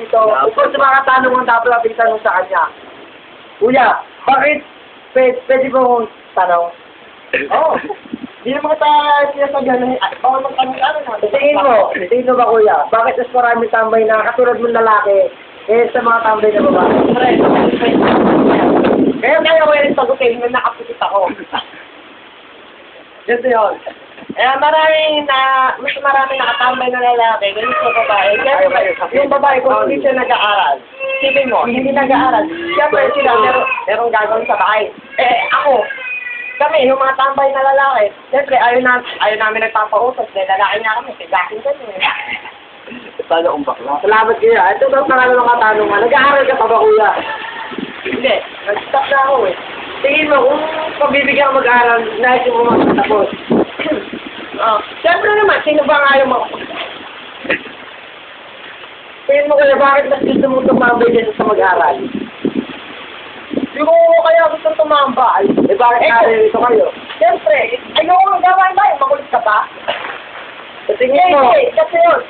ito. Upang sa mga katanungan dapat natin tanong sa kanya. Kuya, bakit pwede po kong tanong? Oo. Hindi naman kita sinasabihan na bawal magtanong-tanong na. Tingin mo ba kuya, bakit mas marami tambay na katulad mong lalaki sa mga tambay na babae? Kaya ko yung sagutin na nakapusit ako. Ganito yun. Mas marami nakatambay na lalaki ganito sa babae. Kaya yung babae kung hindi siya nag-aaral, sipin mo, hindi nag-aaral, siyempre sila merong gagawin sa bahay. Ako, kami, yung mga tambay na lalaki, siyempre ayaw namin nagpapausap, dahil lalaki nga kami, tigasin kami. Paano kung bakla? Salamat kuya. Ito daw pangalan ng katanungan. Nag-aaral ka pa ba kuya? Hindi, nag-stop na ako eh. Tingin mo, kung pabibigyan ka mag-aaral, nais mo matapos. Siyempre naman, sino ba nga yung mga... Tingin mo kuya, bakit mas gusto mo tumambay dito sa mag-aaral? Hindi ko kaya gusto tumambay. Bakit ito kayo? Siyempre, ayaw ko gawain ba? Makulit ka pa? Sa tingin mo? Kasi yun.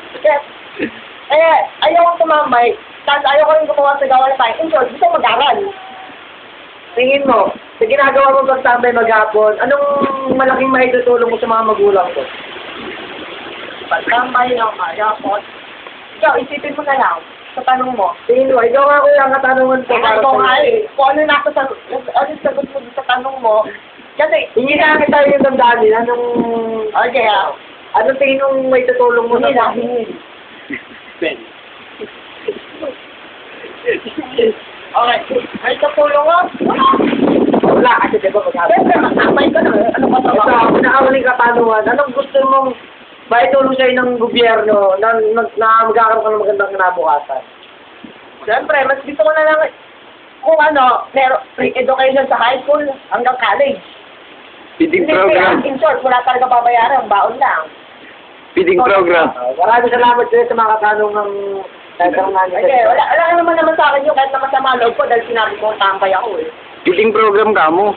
Ayaw ko tumambay. Tapos ayaw ko rin gumawa sa gawain tayo. In short, gusto mag-aral. Tingin mo, sa ginagawa mo pagtambay maghapon, anong malaking maitutulong mo sa mga magulang ko? Pagtambay ng maghapon. Ikaw, isipin mo na lang sa tanong mo. Tingin mo, ikaw nga kuya ang katanungan ko. Ikaw nga eh. Kung ano nasa sagot mo sa tanong mo. Kasi, hindi na kita yung damdamin. okay, anong tingin mong may tutulong mo sa mga? Okay, may tutulong mo? Wala, kasi diba maghapon? Siyempre, magtambay ka na. Ano ba Ito, sa pinakamuling katanungan, anong gusto mong maitulong sa'yo ng gobyerno na magkakaroon ka ng magandang kinabukasan? Siyempre, mas gusto ko na lang kung meron free education sa high school hanggang college. Feeding program. In short, wala talaga babayaran, baon lang. Feeding program. Maraming salamat sa'yo sa mga katanungang tatanungan niyo. Okay, wala naman sa akin yung kahit na masama loob ko dahil sinabi ko tambay ako eh. Feeding program ka mo.